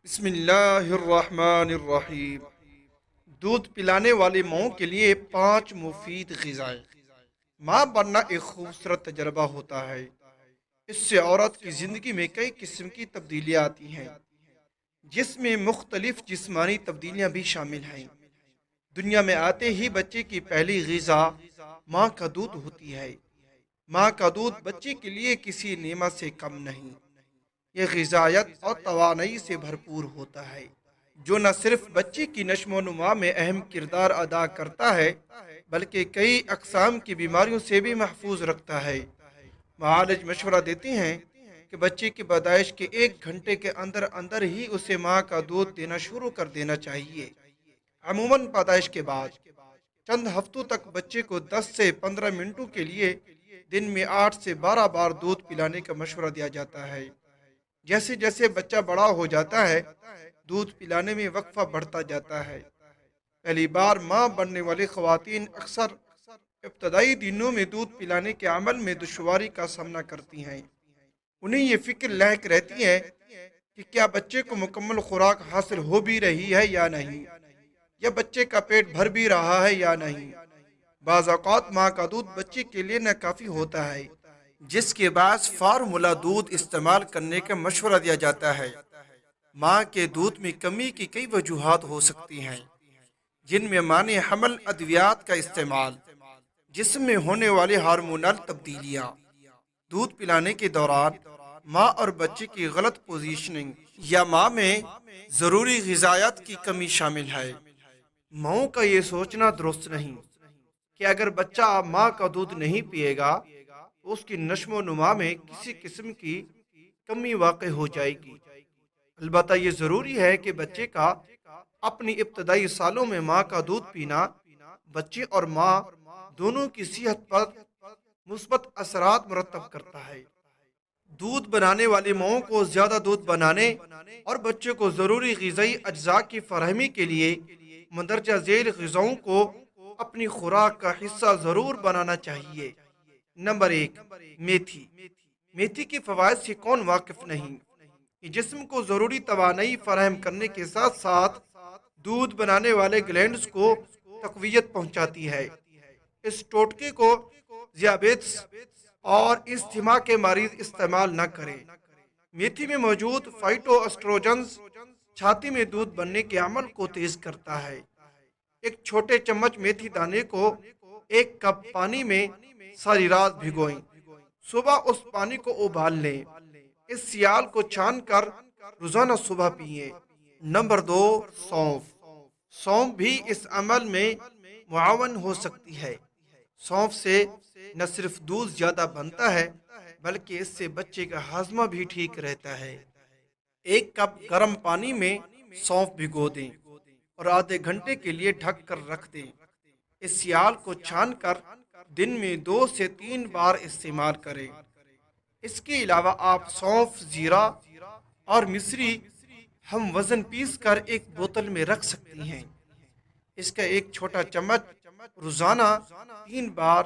بسم اللہ الرحمن الرحیم۔ دودھ پلانے والی ماؤں کے لیے 5 مفید غذائیں۔ ماں بننا ایک خوبصورت تجربہ ہوتا ہے۔ اس سے عورت کی زندگی میں کئی قسم کی تبدیلیاں آتی ہیں، جس میں مختلف جسمانی تبدیلیاں بھی شامل ہیں۔ دنیا میں آتے ہی بچے کی پہلی غذا ماں کا دودھ ہوتی ہے۔ ماں کا دودھ بچے کے لیے کسی نعمت سے کم نہیں۔ یہ غذائیت اور توانائی سے بھرپور ہوتا ہے، جو نہ صرف بچے کی نشو و نما میں اہم کردار ادا کرتا ہے بلکہ کئی اقسام کی بیماریوں سے بھی محفوظ رکھتا ہے۔ معالج مشورہ دیتے ہیں کہ بچے کی پیدائش کے 1 گھنٹے کے اندر اندر ہی اسے ماں کا دودھ دینا شروع کر دینا چاہیے۔ عموماً پیدائش کے بعد چند ہفتوں تک بچے کو 10 سے 15 منٹوں کے لیے دن میں 8 سے 12 بار دودھ پلانے کا مشورہ دیا جاتا ہے۔ جیسے جیسے بچہ بڑا ہو جاتا ہے، دودھ پلانے میں وقفہ بڑھتا جاتا ہے۔ پہلی بار ماں بننے والی خواتین اکثر ابتدائی دنوں میں دودھ پلانے کے عمل میں دشواری کا سامنا کرتی ہیں۔ انہیں یہ فکر لاحق رہتی ہے کہ کیا بچے کو مکمل خوراک حاصل ہو بھی رہی ہے یا نہیں، یا بچے کا پیٹ بھر بھی رہا ہے یا نہیں۔ بعض اوقات ماں کا دودھ بچے کے لیے ناکافی ہوتا ہے، جس کے باعث فارمولا دودھ استعمال کرنے کا مشورہ دیا جاتا ہے۔ ماں کے دودھ میں کمی کی کئی وجوہات ہو سکتی ہیں، جن میں معنی حمل ادویات کا استعمال، جسم میں ہونے والی ہارمونل تبدیلیاں، دودھ پلانے کے دوران ماں اور بچے کی غلط پوزیشننگ یا ماں میں ضروری غذائیت کی کمی شامل ہے۔ ماؤں کا یہ سوچنا درست نہیں کہ اگر بچہ ماں کا دودھ نہیں پیے گا تو اس کی نشو و نما میں کسی قسم کی کمی واقع ہو جائے گی۔ البتہ یہ ضروری ہے کہ بچے کا اپنی ابتدائی سالوں میں ماں کا دودھ پینا بچے اور ماں دونوں کی صحت پر مثبت اثرات مرتب کرتا ہے۔ دودھ بنانے والی ماؤں کو زیادہ دودھ بنانے اور بچے کو ضروری غذائی اجزاء کی فراہمی کے لیے مندرجہ ذیل غذاؤں کو اپنی خوراک کا حصہ ضرور بنانا چاہیے۔ نمبر 1، میتھی۔ میتھی کے فوائد سے کون واقف نہیں؟ یہ جسم کو ضروری توانائی فراہم کرنے کے ساتھ ساتھ دودھ بنانے والے گلینڈز کو تقویت پہنچاتی ہے۔ اس ٹوٹکے کو ذیابیطس اور استھما کے مریض استعمال نہ کریں۔ میتھی میں موجود فائٹو اسٹروجنز چھاتی میں دودھ بننے کے عمل کو تیز کرتا ہے۔ ایک چھوٹے چمچ میتھی دانے کو 1 کپ پانی میں ساری رات بھگوئیں۔ صبح اس پانی کو ابال لیں۔ اس سیال کو چھان کر روزانہ صبح پئیں۔ نمبر 2، سونف۔ سونف بھی اس عمل میں معاون ہو سکتی ہے۔ سونف سے نہ صرف دودھ زیادہ بنتا ہے بلکہ اس سے بچے کا ہاضمہ بھی ٹھیک رہتا ہے۔ 1 کپ گرم پانی میں سونف بھگو دیں اور آدھے گھنٹے کے لیے ڈھک کر رکھ دیں۔ اس سیال کو چھان کر دن میں 2 سے 3 بار استعمال کریں۔ اس کے علاوہ آپ سونف، زیرہ اور مصری ہم وزن پیس کر ایک بوتل میں رکھ سکتی ہیں۔ اس کا ایک چھوٹا چمچ روزانہ 3 بار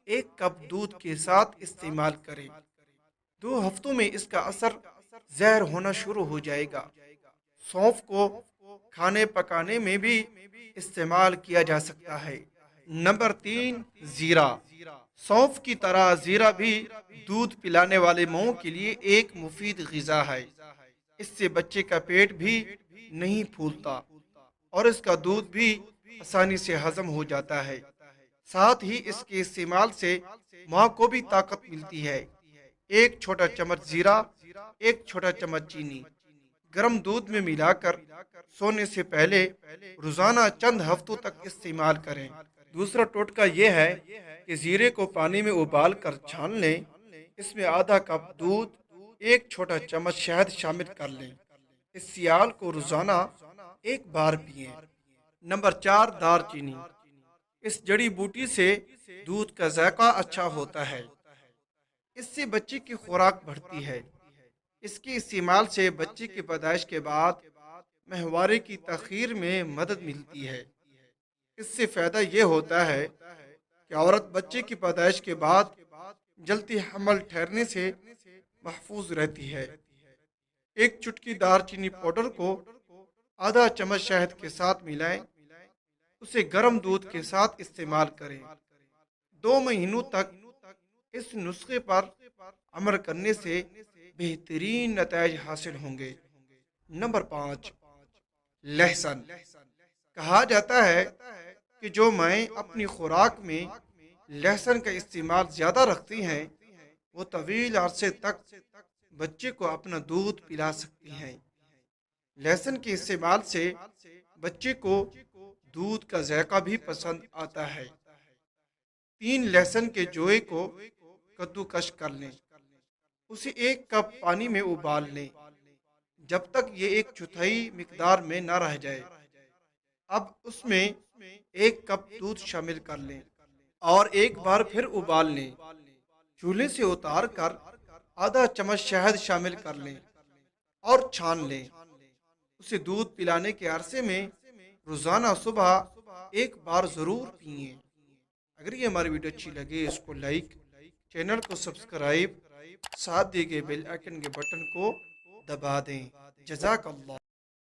1 کپ دودھ کے ساتھ استعمال کریں۔ 2 ہفتوں میں اس کا اثر ظاہر ہونا شروع ہو جائے گا۔ سونف کو کھانے پکانے میں بھی استعمال کیا جا سکتا ہے۔ نمبر 3، زیرہ۔ سونف کی طرح زیرہ بھی دودھ پلانے والے ماؤں کے لیے ایک مفید غذا ہے۔ اس سے بچے کا پیٹ بھی نہیں پھولتا اور اس کا دودھ بھی آسانی سے ہضم ہو جاتا ہے۔ ساتھ ہی اس کے استعمال سے ماں کو بھی طاقت ملتی ہے۔ ایک چھوٹا چمچ زیرہ، 1 چھوٹا چمچ چینی گرم دودھ میں ملا کر سونے سے پہلے روزانہ چند ہفتوں تک استعمال کریں۔ دوسرا ٹوٹکا یہ ہے کہ زیرے کو پانی میں ابال کر چھان لیں۔ اس میں آدھا کپ دودھ، 1 چھوٹا چمچ شہد شامل کر لیں۔ اس سیال کو روزانہ 1 بار پئیں۔ نمبر 4، دار چینی۔ اس جڑی بوٹی سے دودھ کا ذائقہ اچھا ہوتا ہے۔ اس سے بچے کی خوراک بڑھتی ہے۔ اس کے استعمال سے بچے کی پیدائش کے بعد ماہوارے کی تاخیر میں مدد ملتی ہے۔ اس سے فائدہ یہ ہوتا ہے کہ عورت بچے کی پیدائش کے بعد جلدی حمل ٹھہرنے سے محفوظ رہتی ہے۔ ایک چٹکی دار چینی پاؤڈر کو آدھا چمچ شہد کے ساتھ ملائیں، اسے گرم دودھ کے ساتھ استعمال کریں۔ 2 مہینوں تک اس نسخے پر عمل کرنے سے بہترین نتائج حاصل ہوں گے۔ نمبر 5، لہسن۔ کہا جاتا ہے کہ جو مائیں اپنی خوراک میں لہسن کا استعمال زیادہ رکھتی ہیں وہ طویل عرصے تک بچے کو اپنا دودھ پلا سکتی ہیں۔ لہسن کے استعمال سے بچے کو دودھ کا ذائقہ بھی پسند آتا ہے۔ 3 لہسن کے جوئے کو کدوکش کر لیں، اسے 1 کپ پانی میں ابال لیں جب تک یہ 1/4 مقدار میں نہ رہ جائے۔ اب اس میں 1 کپ دودھ شامل کر لیں اور ایک بار پھر ابال لیں۔ چولہے سے اتار کر آدھا چمچ شہد شامل کر لیں اور چھان لیں۔ اسے دودھ پلانے کے عرصے میں روزانہ صبح 1 بار ضرور پئیں۔ اگر یہ ہماری ویڈیو اچھی لگے اس کو لائک، چینل کو سبسکرائب، ساتھ دیے گئے بیل آئیکن کے بٹن کو دبا دیں۔ جزاک اللہ۔